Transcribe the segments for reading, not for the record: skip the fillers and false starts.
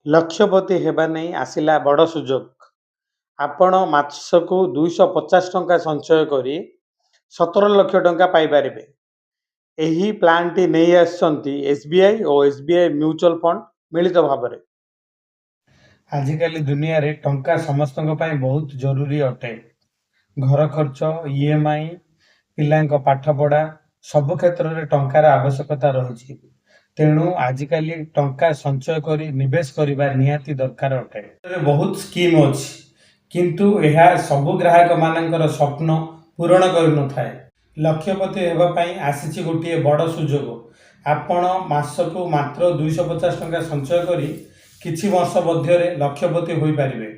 ଲକ୍ଷପତି ହେବା ନେଇ ଆସିଲା ବଡ଼ ସୁଯୋଗ। ଆପଣ ମାସକୁ 250 ଟଙ୍କା ସଞ୍ଚୟ କରି 17 ଲକ୍ଷ ଟଙ୍କା ପାଇପାରିବେ। ଏହି ପ୍ଲାନ୍‌ଟି ନେଇ ଆସିଛନ୍ତି SBI ଓ SBI ମ୍ୟୁଚୁଆଲ ଫଣ୍ଡ ମିଳିତ ଭାବରେ। ଆଜିକାଲି ଦୁନିଆରେ ଟଙ୍କା ସମସ୍ତଙ୍କ ପାଇଁ ବହୁତ ଜରୁରୀ ଅଟେ। ଘର ଖର୍ଚ୍ଚ, EMI, ପିଲାଙ୍କ ପାଠପଢ଼ା ସବୁ କ୍ଷେତ୍ରରେ ଟଙ୍କାର ଆବଶ୍ୟକତା ରହିଛି। ତେଣୁ ଆଜିକାଲି ଟଙ୍କା ସଞ୍ଚୟ କରି ନିବେଶ କରିବା ନିହାତି ଦରକାର ଅଟେ। ବହୁତ ସ୍କିମ୍ ଅଛି, କିନ୍ତୁ ଏହା ସବୁ ଗ୍ରାହକମାନଙ୍କର ସ୍ୱପ୍ନ ପୂରଣ କରିନଥାଏ। ଲକ୍ଷପତି ହେବା ପାଇଁ ଆସିଛି ଗୋଟିଏ ବଡ଼ ସୁଯୋଗ। ଆପଣ ମାସକୁ ମାତ୍ର 250 ଟଙ୍କା ସଞ୍ଚୟ କରି କିଛି ବର୍ଷ ମଧ୍ୟରେ ଲକ୍ଷପତି ହୋଇପାରିବେ।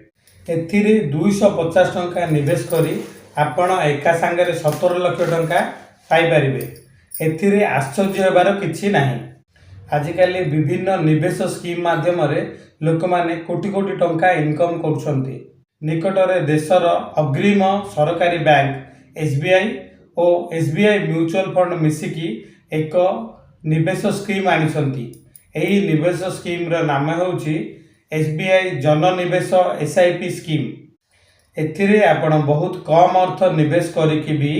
ଏଥିରେ 250 ଟଙ୍କା ନିବେଶ କରି ଆପଣ ଏକା ସାଙ୍ଗରେ 17 ଲକ୍ଷ ଟଙ୍କା ପାଇପାରିବେ। ଏଥିରେ ଆଶ୍ଚର୍ଯ୍ୟ ହେବାର କିଛି ନାହିଁ। ଆଜିକାଲି ବିଭିନ୍ନ ନିବେଶ ସ୍କିମ୍ ମାଧ୍ୟମରେ ଲୋକମାନେ କୋଟି କୋଟି ଟଙ୍କା ଇନକମ୍ କରୁଛନ୍ତି। ନିକଟରେ ଦେଶର ଅଗ୍ରୀମ ସରକାରୀ ବ୍ୟାଙ୍କ SBI ଓ SBI ମ୍ୟୁଚୁଆଲ ଫଣ୍ଡ ମିଶିକି ଏକ ନିବେଶ ସ୍କିମ୍ ଆଣିଛନ୍ତି। ଏହି ନିବେଶ ସ୍କିମ୍ର ନାମ ହେଉଛି SBI ଜନ ନିବେଶ SIP ସ୍କିମ୍। ଏଥିରେ ଆପଣ ବହୁତ କମ୍ ଅର୍ଥ ନିବେଶ କରିକି ବି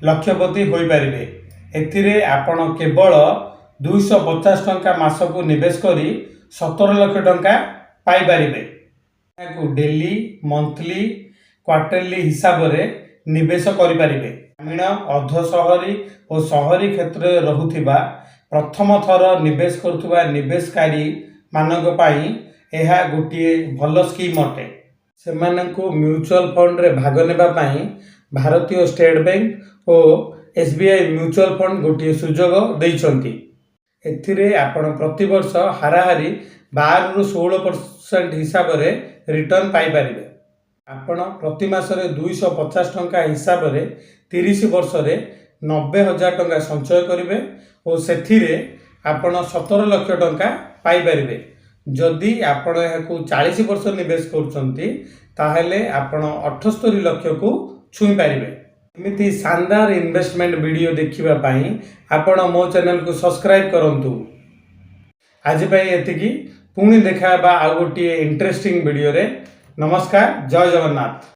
ଲକ୍ଷପତି ହୋଇପାରିବେ। ଏଥିରେ ଆପଣ କେବଳ 250 ଟଙ୍କା ମାସକୁ ନିବେଶ କରି 17 ଲକ୍ଷ ଟଙ୍କା ପାଇପାରିବେ। ଏହାକୁ ଡେଲି, ମନ୍ଥଲି, କ୍ୱାର୍ଟରଲି ହିସାବରେ ନିବେଶ କରିପାରିବେ। ଗ୍ରାମୀଣ, ଅର୍ଦ୍ଧ ସହରୀ ଓ ସହରୀ କ୍ଷେତ୍ରରେ ରହୁଥିବା ପ୍ରଥମ ଥର ନିବେଶ କରୁଥିବା ନିବେଶକାରୀ ମାନଙ୍କ ପାଇଁ ଏହା ଗୋଟିଏ ଭଲ ସ୍କିମ୍ ଅଟେ। ସେମାନଙ୍କୁ ମ୍ୟୁଚୁଆଲ ଫଣ୍ଡରେ ଭାଗ ନେବା ପାଇଁ ଭାରତୀୟ ଷ୍ଟେଟ୍ ବ୍ୟାଙ୍କ ଓ SBI ମ୍ୟୁଚୁଆଲ ଫଣ୍ଡ ଗୋଟିଏ ସୁଯୋଗ ଦେଇଛନ୍ତି। ଏଥିରେ ଆପଣ ପ୍ରତିବର୍ଷ ହାରାହାରି 12ରୁ 16% ହିସାବରେ ରିଟର୍ଣ୍ଣ ପାଇପାରିବେ। ଆପଣ ପ୍ରତି ମାସରେ 250 ଟଙ୍କା ହିସାବରେ 30 ବର୍ଷରେ 90,000 ଟଙ୍କା ସଞ୍ଚୟ କରିବେ ଓ ସେଥିରେ ଆପଣ 17 ଲକ୍ଷ ଟଙ୍କା ପାଇପାରିବେ। ଯଦି ଆପଣ ଏହାକୁ 40 ବର୍ଷ ନିବେଶ କରୁଛନ୍ତି, ତାହେଲେ ଆପଣ 78 ଲକ୍ଷକୁ ଛୁଇଁପାରିବେ। ଏମିତି ଶାନଦାର ଇନଭେଷ୍ଟମେଣ୍ଟ ଭିଡ଼ିଓ ଦେଖିବା ପାଇଁ ଆପଣ ମୋ ଚ୍ୟାନେଲକୁ ସବସ୍କ୍ରାଇବ୍ କରନ୍ତୁ। ଆଜି ପାଇଁ ଏତିକି। ପୁଣି ଦେଖା ହେବା ଆଉ ଗୋଟିଏ ଇଣ୍ଟରେଷ୍ଟିଂ ଭିଡ଼ିଓରେ। ନମସ୍କାର, ଜୟ ଜଗନ୍ନାଥ।